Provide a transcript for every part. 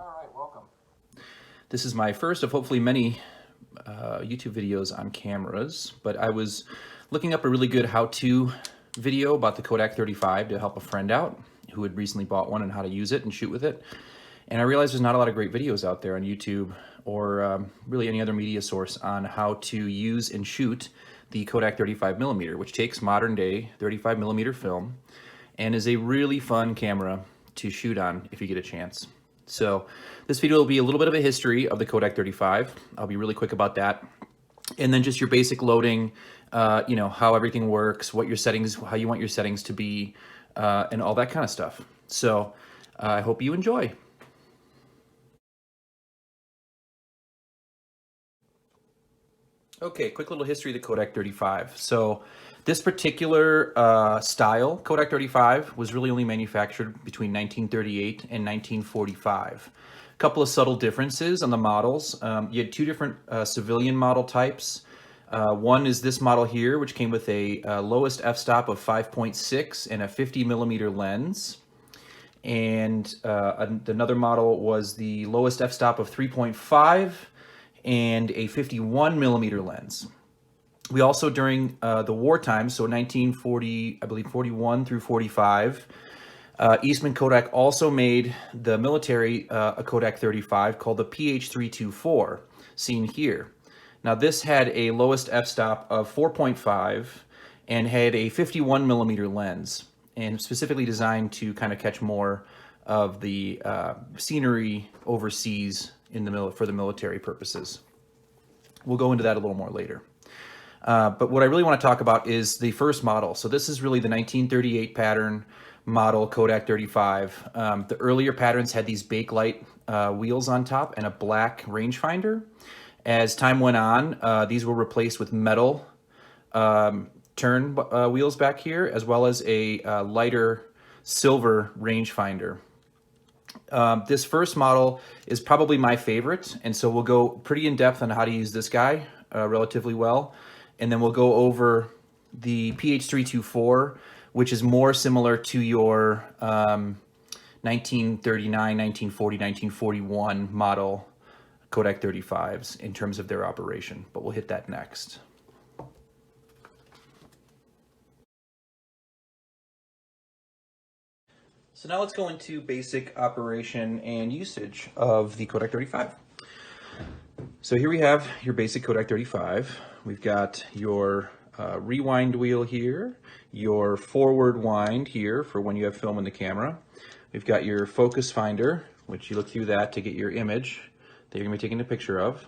All right, welcome. This is my first of hopefully many YouTube videos on cameras, but I was looking up a really good how-to video about the Kodak 35 to help a friend out who had recently bought one and how to use it and shoot with it. And I realized there's not a lot of great videos out there on YouTube or really any other media source on how to use and shoot the Kodak 35mm, which takes modern day 35mm film and is a really fun camera to shoot on if you get a chance. So this video will be a little bit of a history of the Kodak 35. I'll be really quick about that. And then just your basic loading, how everything works, what your settings, how you want your settings to be, and all that kind of stuff. So I hope you enjoy. Okay, quick little history of the Kodak 35. So this particular style, Kodak 35, was really only manufactured between 1938 and 1945. A couple of subtle differences on the models. You had two different civilian model types. One is this model here, which came with a lowest f-stop of 5.6 and a 50mm lens. And another model was the lowest f-stop of 3.5 and a 51mm lens. We also, during the wartime, so 1940, I believe 41 through 45, Eastman Kodak also made the military a Kodak 35 called the PH 324, seen here. Now this had a lowest f-stop of 4.5 and had a 51mm lens, and specifically designed to kind of catch more of the scenery overseas in the for the military purposes. We'll go into that a little more later. But what I really want to talk about is the first model. So this is really the 1938 pattern model Kodak 35. The earlier patterns had these Bakelite wheels on top and a black rangefinder. As time went on, these were replaced with metal turn wheels back here, as well as a lighter silver rangefinder. This first model is probably my favorite, and so we'll go pretty in depth on how to use this guy relatively well. And then we'll go over the PH324, which is more similar to your 1939, 1940, 1941 model Kodak 35s in terms of their operation, but we'll hit that next. So now let's go into basic operation and usage of the Kodak 35. So here we have your basic Kodak 35. We've got your rewind wheel here, your forward wind here for when you have film in the camera. We've got your focus finder, which you look through that to get your image that you're gonna be taking a picture of.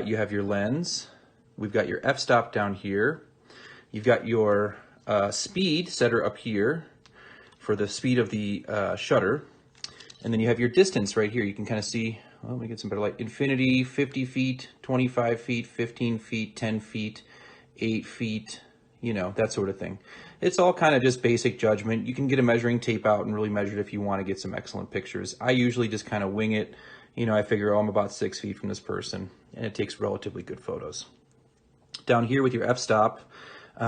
You have your lens. We've got your f-stop down here. You've got your speed setter up here for the speed of the shutter. And then you have your distance right here. You can kind of see, well, let me get some better light. Infinity, 50 feet, 25 feet, 15 feet, 10 feet, 8 feet, that sort of thing. It's all kind of just basic judgment. You can get a measuring tape out and really measure it if you want to get some excellent pictures. I usually just kind of wing it. I figure, oh, I'm about 6 feet from this person, and it takes relatively good photos. Down here with your f-stop,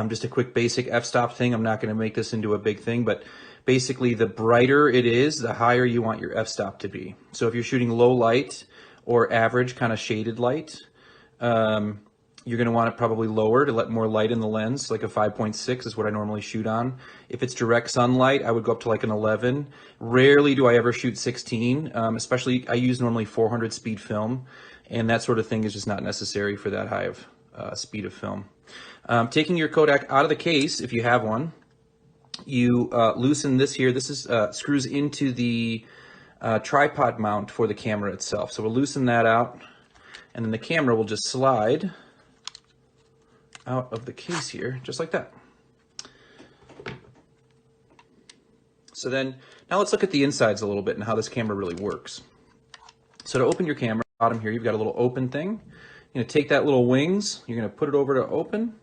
just a quick basic f-stop thing. I'm not going to make this into a big thing, but basically the brighter it is, the higher you want your f-stop to be. So if you're shooting low light or average kind of shaded light, you're going to want it probably lower to let more light in the lens. Like a 5.6 is what I normally shoot on. If it's direct sunlight, I would go up to like an 11. Rarely do I ever shoot 16, especially I use normally 400 speed film, and that sort of thing is just not necessary for that high of speed of film. Taking your Kodak out of the case, if you have one, you loosen this here. This is screws into the tripod mount for the camera itself. So we'll loosen that out, and then the camera will just slide out of the case here, just like that. So then, now let's look at the insides a little bit and how this camera really works. So to open your camera, bottom here, you've got a little open thing. You're gonna take that little wings, you're gonna put it over to open,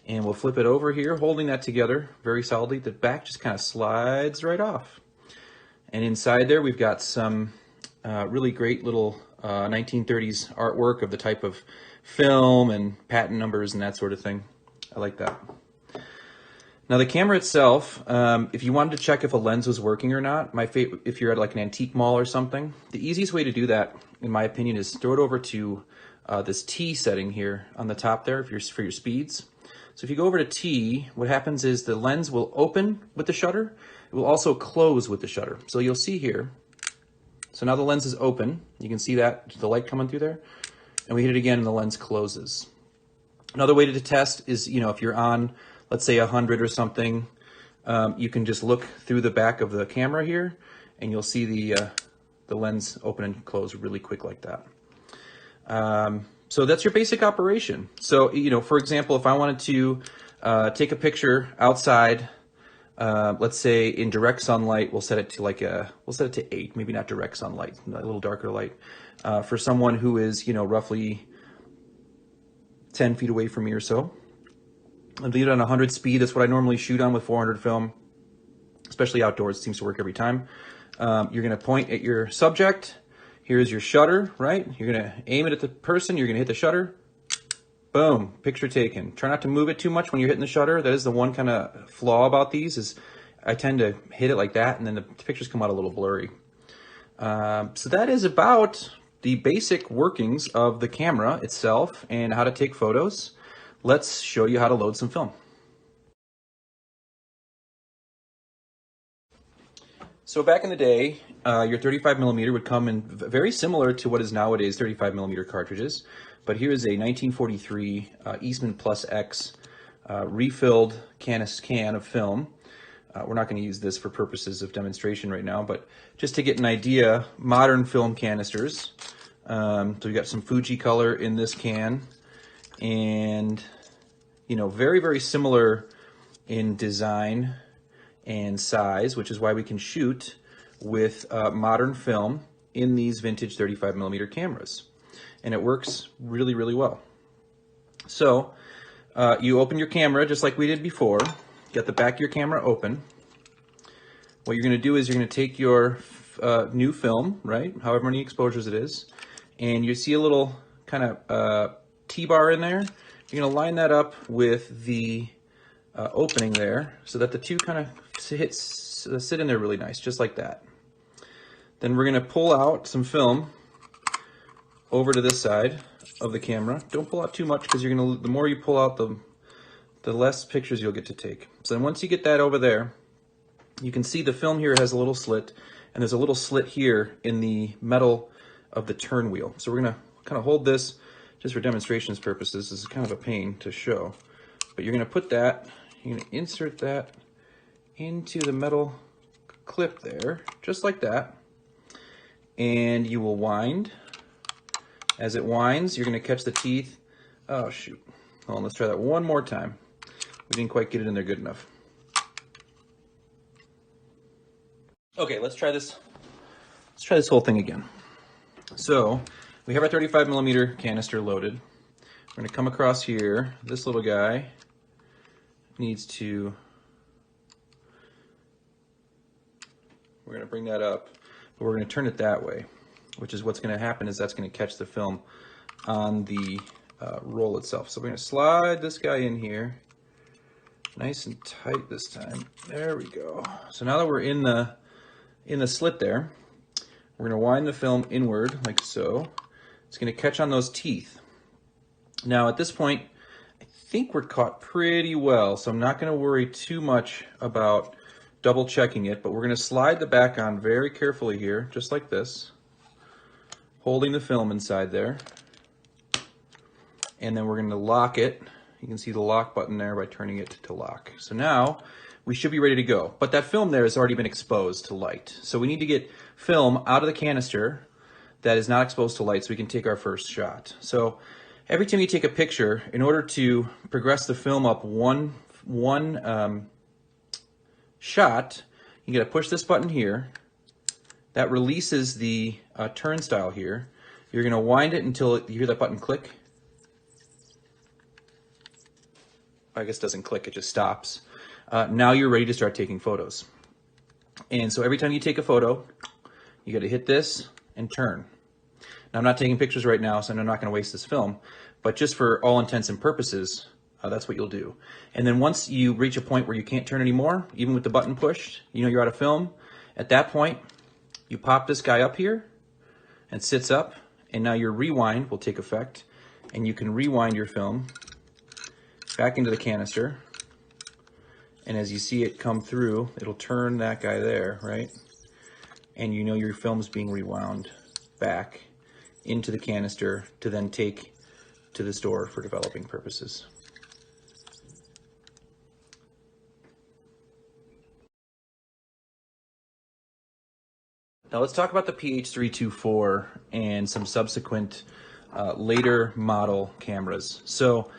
and we'll flip it over here, holding that together very solidly. The back just kind of slides right off. And inside there, we've got some really great little 1930s artwork of the type of film and patent numbers and that sort of thing. I like that. Now the camera itself, if you wanted to check if a lens was working or not, if you're at like an antique mall or something, the easiest way to do that, in my opinion, is throw it over to this T setting here on the top there for your speeds. So if you go over to T, what happens is the lens will open with the shutter. It will also close with the shutter. So you'll see here, so now the lens is open. You can see that, the light coming through there. And we hit it again and the lens closes. Another way to test is, if you're on, let's say 100 or something, you can just look through the back of the camera here and you'll see the lens open and close really quick like that. So that's your basic operation. So, for example, if I wanted to take a picture outside, let's say in direct sunlight, we'll set it to 8, maybe not direct sunlight, a little darker light, for someone who is, roughly 10 feet away from me or so. I'll leave it on 100 speed. That's what I normally shoot on with 400 film, especially outdoors. It seems to work every time. You're going to point at your subject. Here's your shutter, right? You're going to aim it at the person. You're going to hit the shutter. Boom, picture taken. Try not to move it too much when you're hitting the shutter. That is the one kind of flaw about these, is I tend to hit it like that and then the pictures come out a little blurry. So that is about the basic workings of the camera itself and how to take photos. Let's show you how to load some film. So back in the day, your 35mm would come in very similar to what is nowadays 35mm cartridges. But here is a 1943 Eastman Plus X refilled can of film. We're not going to use this for purposes of demonstration right now, but just to get an idea, modern film canisters. So we got some Fuji color in this can, and very, very similar in design and size, which is why we can shoot with modern film in these vintage 35mm cameras. And it works really, really well. So you open your camera just like we did before. Get the back of your camera open. What you're going to do is you're going to take your new film, right, however many exposures it is, and you see a little kind of T-bar in there. You're going to line that up with the opening there so that the two kind of sit in there really nice, just like that. Then we're going to pull out some film over to this side of the camera. Don't pull out too much, because the more you pull out, the less pictures you'll get to take. So then once you get that over there, you can see the film here has a little slit, and there's a little slit here in the metal of the turn wheel. So we're going to kind of hold this just for demonstrations purposes. This is kind of a pain to show, but you're going to put that, you're going to insert that into the metal clip there, just like that, and you will wind. As it winds, you're going to catch the teeth. Oh shoot, hold on, let's try that one more time. We didn't quite get it in there good enough. Okay, let's try this whole thing again. So we have our 35mm canister loaded. We're going to come across here. This little guy needs to, we're going to bring that up, but we're going to turn it that way, which is what's going to happen is that's going to catch the film on the roll itself. So we're going to slide this guy in here, nice and tight this time. There we go. So now that we're in the slit there, we're going to wind the film inward like so. It's going to catch on those teeth. Now at this point, I think we're caught pretty well, so I'm not going to worry too much about double checking it, but we're going to slide the back on very carefully here, just like this, holding the film inside there. And then we're going to lock it. You can see the lock button there by turning it to lock. So now we should be ready to go. But that film there has already been exposed to light. So we need to get film out of the canister that is not exposed to light so we can take our first shot. So every time you take a picture, in order to progress the film up one shot, you gotta push this button here. That releases the turnstile here. You're gonna wind it until you hear that button click. I guess it doesn't click, it just stops. Now you're ready to start taking photos. And so every time you take a photo, you gotta hit this and turn. Now I'm not taking pictures right now, so I'm not gonna waste this film, but just for all intents and purposes, That's what you'll do. And then once you reach a point where you can't turn anymore, even with the button pushed, you know you're out of film. At that point, you pop this guy up here and sits up, and now your rewind will take effect, and you can rewind your film back into the canister. And as you see it come through, it'll turn that guy there, right? And you know your film's being rewound back into the canister to then take to the store for developing purposes. Now let's talk about the PH324 and some subsequent later model cameras. So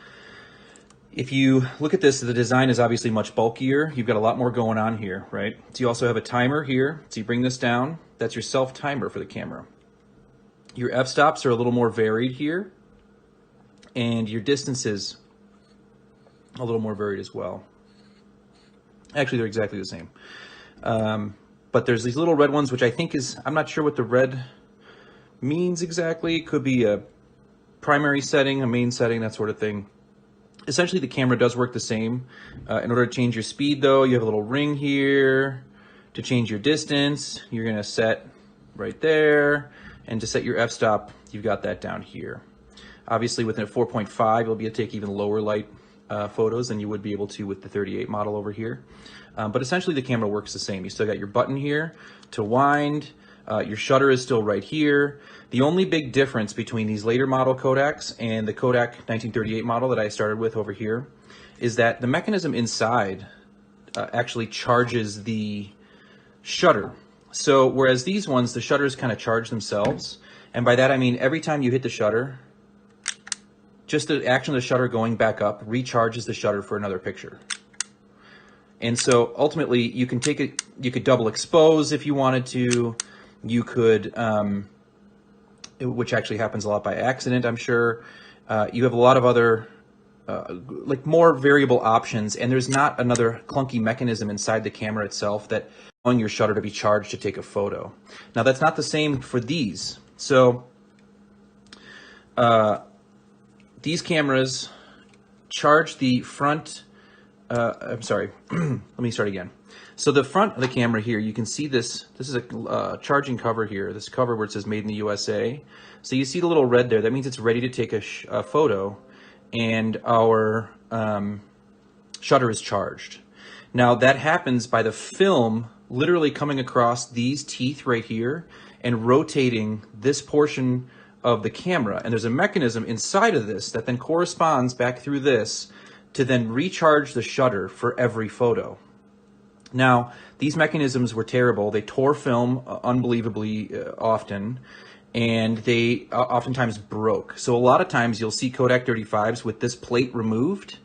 if you look at this, the design is obviously much bulkier. You've got a lot more going on here, right? So you also have a timer here. So you bring this down. That's your self timer for the camera. Your f-stops are a little more varied here, and your distances a little more varied as well. Actually, they're exactly the same. But there's these little red ones, which I think is, I'm not sure what the red means exactly. It could be a primary setting, a main setting, that sort of thing. Essentially, the camera does work the same. In order to change your speed, though, you have a little ring here. To change your distance, you're going to set right there. And to set your f-stop, you've got that down here. Obviously, with a 4.5, you'll be able to take even lower light photos than you would be able to with the 38 model over here. But essentially, the camera works the same. You still got your button here to wind. Your shutter is still right here. The only big difference between these later model Kodaks and the Kodak 1938 model that I started with over here is that the mechanism inside actually charges the shutter. So whereas these ones, the shutters kind of charge themselves. And by that I mean every time you hit the shutter, just the action of the shutter going back up recharges the shutter for another picture. And so ultimately you can take it, you could double expose if you wanted to. You could, which actually happens a lot by accident, I'm sure. You have a lot of other, like more variable options, and there's not another clunky mechanism inside the camera itself that allowing your shutter to be charged to take a photo. Now that's not the same for these. So these cameras charge the front, I'm sorry, let me start again. So the front of the camera here, you can see this is a charging cover here, this cover where it says made in the USA. So you see the little red there, that means it's ready to take a photo, and our shutter is charged. Now that happens by the film literally coming across these teeth right here and rotating this portion of the camera. And there's a mechanism inside of this that then corresponds back through this to then recharge the shutter for every photo. Now, these mechanisms were terrible. They tore film unbelievably often, and they oftentimes broke. So a lot of times you'll see Kodak 35s with this plate removed,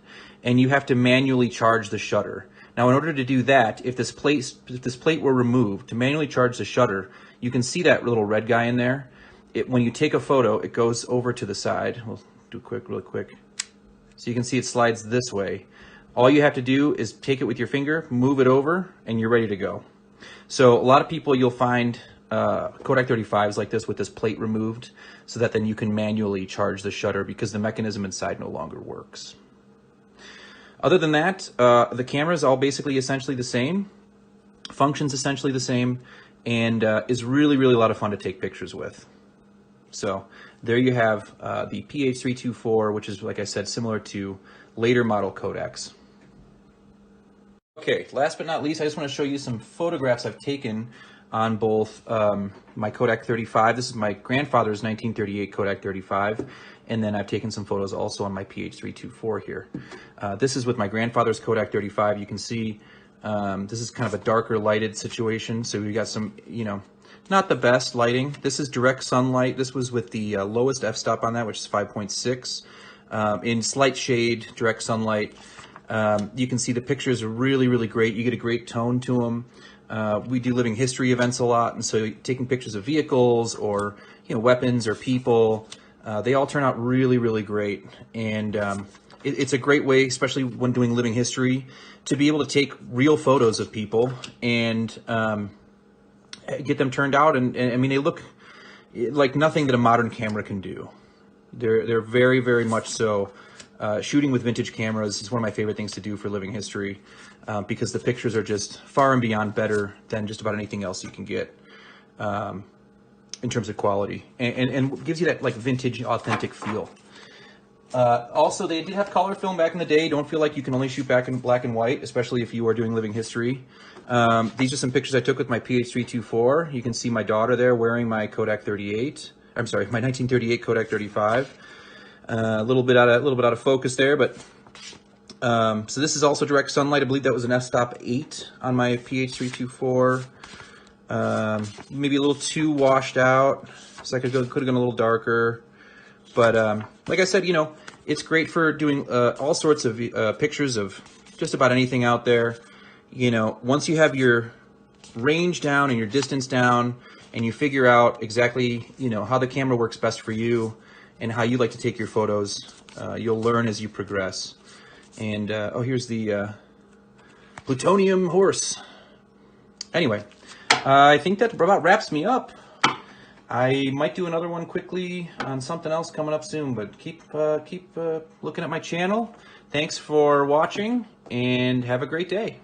and you have to manually charge the shutter. Now, in order to do that, if this plate were removed, to manually charge the shutter, you can see that little red guy in there. When you take a photo, it goes over to the side. We'll do really quick. So you can see it slides this way. All you have to do is take it with your finger, move it over, and you're ready to go. So a lot of people, you'll find Kodak 35s like this with this plate removed, so that then you can manually charge the shutter because the mechanism inside no longer works. Other than that, the camera is all basically essentially the same, functions essentially the same, and is really, really a lot of fun to take pictures with. So there you have the PH324, which is, like I said, similar to later model Kodaks. Okay, last but not least, I just want to show you some photographs I've taken on both my Kodak 35. This is my grandfather's 1938 Kodak 35, and then I've taken some photos also on my PH324 here. This is with my grandfather's Kodak 35. You can see this is kind of a darker lighted situation, so we've got some, you know, not the best lighting. This is direct sunlight. This was with the lowest f-stop on that, which is 5.6. In slight shade, direct sunlight. You can see the pictures are really, really great. You get a great tone to them. We do living history events a lot, and so taking pictures of vehicles or, you know, weapons or people, they all turn out really, really great. And it's a great way, especially when doing living history, to be able to take real photos of people and get them turned out. And I mean, they look like nothing that a modern camera can do. They're very, very much so shooting with vintage cameras is one of my favorite things to do for living history, because the pictures are just far and beyond better than just about anything else you can get in terms of quality, and gives you that like vintage, authentic feel. Also, they did have color film back in the day. Don't feel like you can only shoot back in black and white, especially if you are doing living history. These are some pictures I took with my PH324. You can see my daughter there wearing my Kodak 38. I'm sorry, my 1938 Kodak 35. A little bit out of focus there, but so this is also direct sunlight. I believe that was an f-stop 8 on my PH324. Maybe a little too washed out, so I could have gone a little darker. But like I said, you know, it's great for doing all sorts of pictures of just about anything out there. You know, once you have your range down and your distance down, and you figure out exactly, you know, how the camera works best for you and how you like to take your photos, you'll learn as you progress. And oh, here's the plutonium horse. Anyway, I think that about wraps me up. I might do another one quickly on something else coming up soon, but keep looking at my channel. Thanks for watching, and have a great day.